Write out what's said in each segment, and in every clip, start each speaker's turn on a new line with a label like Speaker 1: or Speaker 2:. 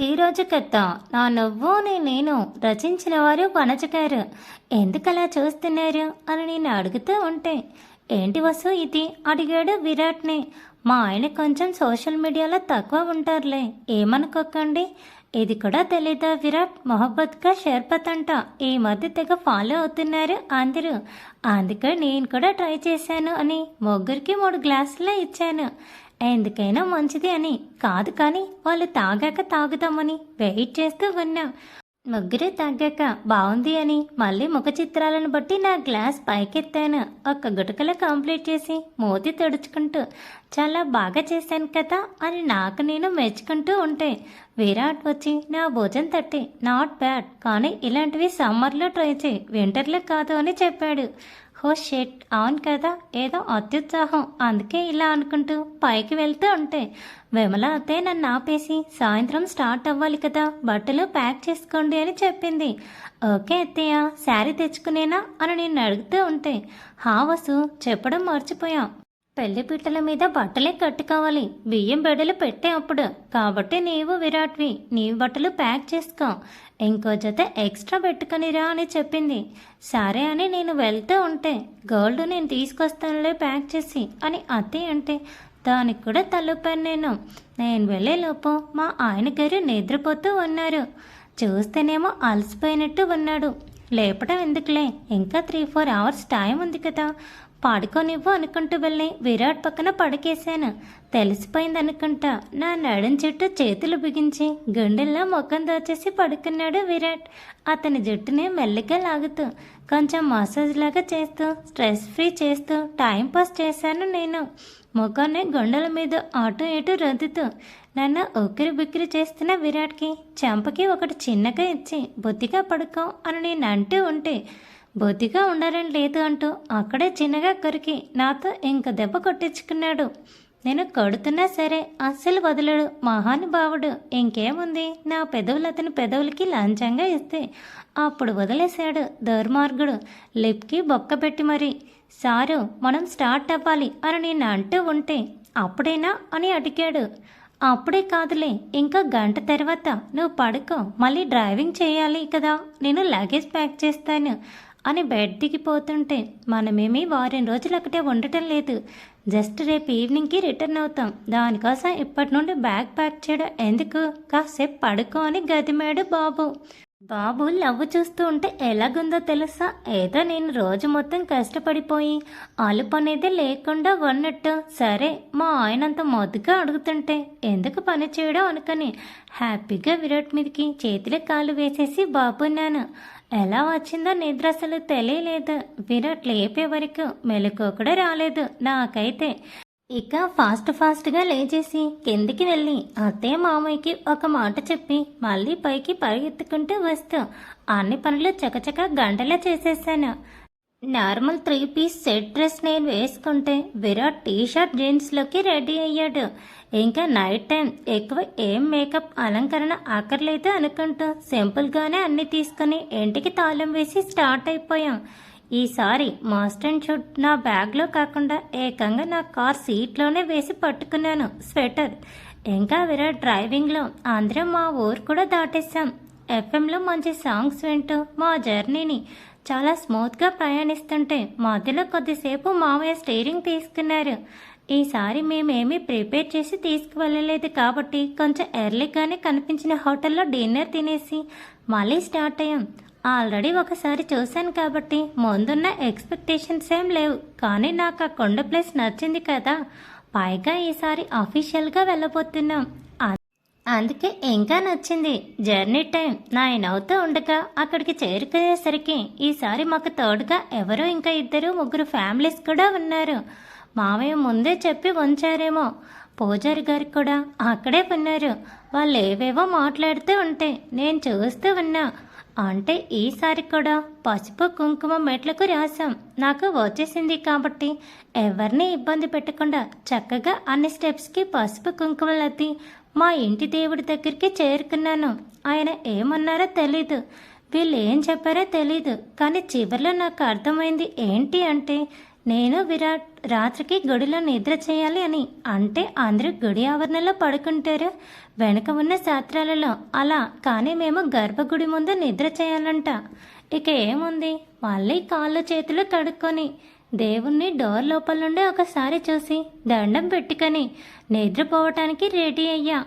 Speaker 1: ఈరోజు కథ నా నువ్వు నేను రచించిన వారు వనజ గారు. ఎందుకలా చూస్తున్నారు అని నేను అడుగుతూ ఉంటే, ఏంటి వసు ఇది అడిగాడు విరాట్ని. మా ఆయన కొంచెం సోషల్ మీడియాలో తక్కువ ఉంటారులే, ఏమనుకోకండి. ఇది కూడా తెలీదా విరాట్? మొహబ్బత్గా షర్బత్ అంట ఈ మధ్య తెగ ఫాలో అవుతున్నారు అందరూ. అందుకే నేను కూడా ట్రై చేశాను అని ముగ్గురికి 3 గ్లాసులే ఇచ్చాను. ఎందుకైనా మంచిది అని కాదు, కానీ వాళ్ళు తాగాక తాగుదామని వెయిట్ చేస్తూ ఉన్నాం. ముగ్గురు తాగాక బాగుంది అని మళ్ళీ ముఖ చిత్రాలను బట్టి నా గ్లాస్ పైకెత్తాను. ఒక్క గుటకలో కంప్లీట్ చేసి మూతి తుడుచుకుంటూ చాలా బాగా చేశాను కదా అని నాకు నేను మెచ్చుకుంటూ ఉంటే విరాట్ వచ్చి నా భోజనం తట్టి నాట్ బ్యాడ్, కానీ ఇలాంటివి సమ్మర్లో ట్రై చేయి, వింటర్లో కాదు అని చెప్పాడు. హో షెట్, అవును కదా, ఏదో అత్యుత్సాహం అందుకే ఇలా అనుకుంటూ పైకి వెళ్తూ ఉంటే విమల అత్తే నన్ను ఆపేసి సాయంత్రం స్టార్ట్ అవ్వాలి కదా, బట్టలు ప్యాక్ చేసుకోండి అని చెప్పింది. ఓకే అత్తయ్య, శారీ తెచ్చుకునేనా అని నేను అడుగుతూ ఉంటే, హా వసు, చెప్పడం మర్చిపోయాం, పెళ్లి పీటల మీద బట్టలే కట్టుకోవాలి, బియ్యం బెడలు పెట్టే అప్పుడు, కాబట్టి నీవు విరాట్వి నీ బట్టలు ప్యాక్ చేసుకో, ఇంకో జత ఎక్స్ట్రా పెట్టుకునిరా అని చెప్పింది. సరే అని నేను వెళ్తూ ఉంటే, గోల్డ్ నేను తీసుకొస్తానులే ప్యాక్ చేసి అని అత్తయ్య అంటే దానికి కూడా తలూపాను నేను వెళ్ళేలోపు మా ఆయన గారు నిద్రపోతూ ఉన్నారు. చూస్తేనేమో అలసిపోయినట్టు ఉన్నాడు. లేపడం ఎందుకులే, ఇంకా 3-4 అవర్స్ టైం ఉంది కదా, పడుకోనివ్వు అనుకుంటూ వెళ్ళి విరాట్ పక్కన పడకేశాను. తెలిసిపోయింది అనుకుంటా నా నడుం చుట్టూ చేతులు బిగించి గుండెల్లో ముఖం దోచేసి పడుకున్నాడు విరాట్. అతని జుట్టుని మెల్లిగా లాగుతూ కొంచెం మసాజ్ లాగా చేస్తూ స్ట్రెస్ ఫ్రీ చేస్తూ టైంపాస్ చేశాను నేను. ముఖాన్ని గుండెల మీద అటు ఇటు రుద్దుతూ నన్ను ఉక్కిరి బిక్కిరి చేస్తున్న విరాట్కి చెంపకి ఒకటి చిన్నగా ఇచ్చి బొద్దిగా పడుకో అని నేను అంటూ ఉంటే, బొద్దిగా ఉండాలని లేదు అంటూ అక్కడే చిన్నగా కొరికి నాతో ఇంక దెబ్బ కొట్టించుకున్నాడు. నేను కొడుతున్నా సరే అస్సలు వదలడు మహానుభావుడు. ఇంకేముంది, నా పెదవులు అతని పెదవులకి లంచంగా ఇస్తే అప్పుడు వదిలేశాడు దుర్మార్గుడు. లిప్కి బొక్క పెట్టి మరి, సారు మనం స్టార్ట్ అవ్వాలి అని నేను అంటూ ఉంటే, అప్పుడేనా అని అడిగాడు. అప్పుడే కాదులే, ఇంకా గంట తర్వాత నువ్వు పడుకో, మళ్ళీ డ్రైవింగ్ చేయాలి కదా, నేను లగేజ్ ప్యాక్ చేస్తాను అని బెడ్ దిగిపోతుంటే, మనమేమీ వారం రోజులు అక్కడే ఉండటం లేదు, జస్ట్ రేపు ఈవినింగ్కి రిటర్న్ అవుతాం, దానికోసం ఇప్పటి నుండి బ్యాగ్ ప్యాక్ చేయడం ఎందుకు, కాసేపు పడుకో అని గదిమాడు బాబు. బాబు లవ్వు చూస్తూ ఉంటే ఎలాగుందో తెలుసా, ఏదో నేను రోజు మొత్తం కష్టపడిపోయి అలుపు అనేది లేకుండా ఉన్నట్టు. సరే మా ఆయనంత మొద్దుగా అడుగుతుంటే ఎందుకు పని చేయడం అనుకుని హ్యాపీగా విరాట్ మీదకి చేతిలో కాలు వేసేసి బాబున్నాను. ఎలా వచ్చిందో నిద్ర అసలు తెలియలేదు. విరాట్ లేపే వరకు మెలకువ కూడా రాలేదు నాకైతే. ఇక ఫాస్ట్గా లేచేసి కిందికి వెళ్ళి అత్తయ్య మామయ్యకి ఒక మాట చెప్పి మళ్ళీ పైకి పరిగెత్తుకుంటూ వస్తూ అన్ని పనులు చకచక గంటలా చేసేసాను. నార్మల్ 3 పీస్ సెట్ డ్రెస్ నేను వేసుకుంటే విరాట్ టీషర్ట్ జీన్స్లోకి రెడీ అయ్యాడు. ఇంకా నైట్ టైం ఎక్కువ ఏం మేకప్ అలంకరణ అక్కర్లేదు అనుకుంటూ సింపుల్గానే అన్ని తీసుకుని ఇంటికి తాళం వేసి స్టార్ట్ అయిపోయాం. ఈసారి మస్ట్ అండ్ షుడ్ నా బ్యాగ్లో కాకుండా ఏకంగా నా కార్ సీట్లోనే వేసి పట్టుకున్నాను స్వెటర్. ఇంకా విరాట్ డ్రైవింగ్లో అందరం మా ఊరు కూడా దాటేశాం. ఎఫ్ఎంలో మంచి సాంగ్స్ వింటూ మా జర్నీని చాలా స్మూత్గా ప్రయాణిస్తుంటే మధ్యలో కొద్దిసేపు మామయ్య స్టీరింగ్ తీసుకున్నారు. ఈసారి మేమేమీ ప్రిపేర్ చేసి తీసుకువెళ్ళలేదు కాబట్టి కొంచెం ఎర్లీగానే కనిపించిన హోటల్లో డిన్నర్ తినేసి మళ్ళీ స్టార్ట్ అయ్యాం. ఆల్రెడీ ఒకసారి చూశాను కాబట్టి ముందున్న ఎక్స్పెక్టేషన్స్ ఏం లేవు, కానీ నాకు ఆ కొండ ప్లేస్ నచ్చింది కదా, పైగా ఈసారి అఫీషియల్గా వెళ్ళబోతున్నాం, అందుకే ఇంకా నచ్చింది. జర్నీ టైం 9 అవుతూ ఉండగా అక్కడికి చేరుకునేసరికి ఈసారి మాకు తోడుగా ఎవరో ఇంకా 2-3 ఫ్యామిలీస్ కూడా ఉన్నారు. మామయ్య ముందే చెప్పి ఉంచారేమో. పూజారి గారికి కూడా అక్కడే ఉన్నారు. వాళ్ళు ఏవేవో మాట్లాడుతూ ఉంటే నేను చూస్తూ ఉన్నా. అంటే ఈసారి కూడా పసుపు కుంకుమ మెట్లకు రాసాం. నాకు వచ్చేసింది కాబట్టి ఎవరిని ఇబ్బంది పెట్టకుండా చక్కగా అన్ని స్టెప్స్కి పసుపు కుంకుమలు అద్ది మా ఇంటి దేవుడి దగ్గరికి చేరుకున్నాను. ఆయన ఏమన్నారో తెలీదు, వీళ్ళు ఏం చెప్పారో తెలీదు, కానీ చివరిలో నాకు అర్థమైంది ఏంటి అంటే నేను విరాట్ రాత్రికి గుడిలో నిద్ర చేయాలి అని అంటే అందరూ గుడి ఆవరణలో పడుకుంటారు వెనక ఉన్న సత్రాలలో అలా. కానీ మేము గర్భగుడి ముందు నిద్ర చేయాలంట. ఇక ఏముంది, మళ్ళీ కాళ్ళు చేతులు కడుక్కొని దేవుణ్ణి డోర్ లోపల నుండి ఒకసారి చూసి దండం పెట్టుకొని నిద్రపోవటానికి రెడీ అయ్యా.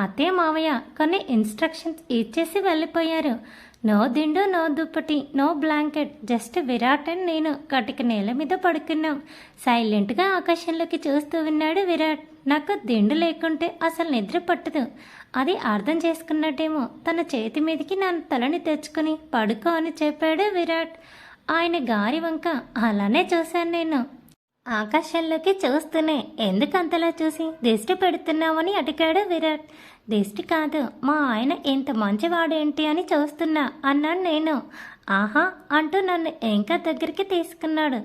Speaker 1: అత్తయ్య మావయ్య కొన్ని ఇన్స్ట్రక్షన్స్ ఇచ్చేసి వెళ్ళిపోయారు. నో దిండు, నో దుప్పటి, no blanket, just Virat and నేను కటిక నేల మీద పడుకున్నాం. సైలెంట్గా ఆకాశంలోకి చూస్తూ విన్నాడు విరాట్. నాకు దిండు లేకుంటే అసలు నిద్ర పట్టదు. అది అర్థం చేసుకున్నట్టేమో తన చేతి మీదకి నా తలని తెచ్చుకొని పడుకో అని చెప్పాడు విరాట్. ఆయన గారి వంక అలానే చూశాను నేను. ఆకాశంలోకి చూస్తూనే ఎందుకు అంతలా చూసి దిష్టి పెడుతున్నావని అడిగాడు విరాట్. దిష్టి కాదు, మా ఆయన ఇంత మంచివాడేంటి అని చూస్తున్నా అన్నాను నేను. ఆహా అంటూ నన్ను ఇంకా దగ్గరికి తీసుకున్నాడు.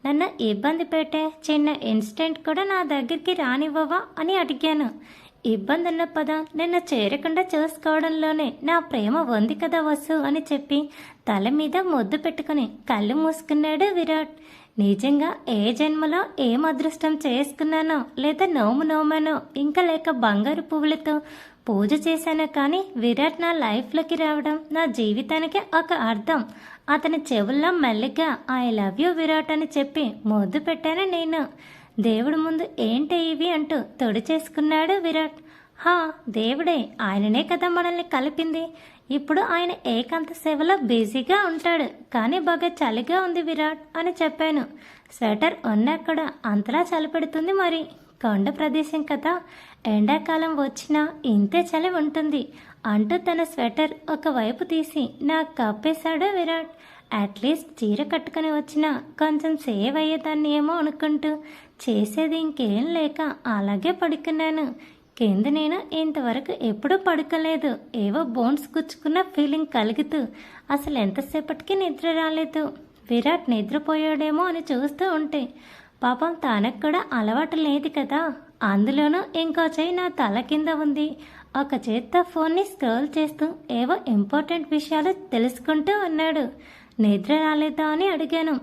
Speaker 1: నన్ను ఇబ్బంది పెట్టే చిన్న ఇన్సిడెంట్ కూడా నా దగ్గరికి రానివ్వవా అని అడిగాను. ఇబ్బంది ఉన్న పద నిన్ను చేరకుండా చూసుకోవడంలోనే నా ప్రేమ ఉంది కదా వసు అని చెప్పి తల మీద ముద్దు పెట్టుకుని కళ్ళు మూసుకున్నాడు విరాట్. నిజంగా ఏ జన్మలో ఏం అదృష్టం చేసుకున్నానో లేదా నోమానో ఇంకా లేక బంగారు పువ్వులతో పూజ చేశానో కానీ విరాట్ నా లైఫ్లోకి రావడం నా జీవితానికి ఒక అర్థం. అతని చెవుల్లో మెల్లిగా ఐ లవ్ యూ విరాట్ అని చెప్పి ముద్దు పెట్టాను నేను. దేవుడి ముందు ఏంటి ఇవి అంటూ తొడి చేసుకున్నాడు విరాట్. హా దేవుడే, ఆయననే కదా మనల్ని కలిపింది. ఇప్పుడు ఆయన ఏకాంత సేవలో బిజీగా ఉంటాడు. కానీ బాగా చలిగా ఉంది విరాట్ అని చెప్పాను. స్వెటర్ ఉన్నక్కడ అంతలా చలి పెడుతుంది మరి. కొండ ప్రదేశం కదా, ఎండాకాలం వచ్చినా ఇంతే చలి ఉంటుంది అంటూ తన స్వెటర్ ఒకవైపు తీసి నాకు కప్పేశాడు విరాట్. అట్లీస్ట్ చీర కట్టుకుని వచ్చినా కొంచెం సేవ్ అయ్యేదాన్ని ఏమో అనుకుంటూ చేసేది ఇంకేం లేక అలాగే పడుకున్నాను. కింద నేను ఇంతవరకు ఎప్పుడూ పడుకోలేదు. ఏవో బోన్స్ గుచ్చుకున్న ఫీలింగ్ కలుగుతూ అసలు ఎంతసేపటికి నిద్ర రాలేదు. విరాట్ నిద్రపోయాడేమో అని చూస్తూ ఉంటే పాపం తనకు కూడా అలవాటు లేదు కదా. అందులోనూ ఇంకో చెయ్యి నా తల కింద ఉంది. ఒక చేత్తో ఫోన్ని స్క్రోల్ చేస్తూ ఏవో ఇంపార్టెంట్ విషయాలు తెలుసుకుంటూ ఉన్నాడు. నిద్ర రాలేదా అని అడిగాను.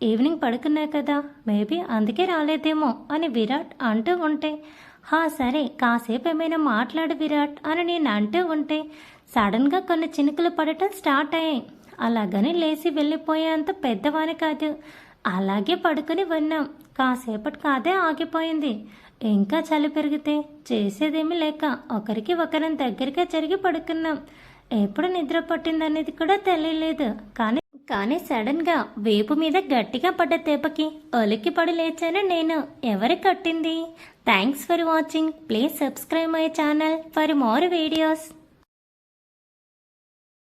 Speaker 1: ఈవినింగ్ పడుకున్నా కదా, మేబీ అందుకే రాలేదేమో అని విరాట్ అంటూ ఉంటే హా సరే కాసేపు ఏమైనా మాట్లాడు విరాట్ అని నేను అంటూ ఉంటే సడన్గా కొన్ని చినుకులు పడటం స్టార్ట్ అయ్యాయి. అలాగని లేచి వెళ్ళిపోయేంత పెద్దవాని కాదు. అలాగే పడుకుని విన్నాం. కాసేపటి కాదే ఆగిపోయింది. ఇంకా చలి పెరిగితే చేసేదేమీ లేక ఒకరికి ఒకరం దగ్గరగా జరిగి పడుకున్నాం. ఎప్పుడు నిద్ర పట్టిందనేది కూడా తెలియలేదు. కానీ సడన్గా వేపు మీద గట్టిగా పడ్డ దెబ్బకి ఒలిక్కి పడి లేచాను నేను. ఎవరు కట్టింది? Thanks for watching. Please subscribe my channel for more videos.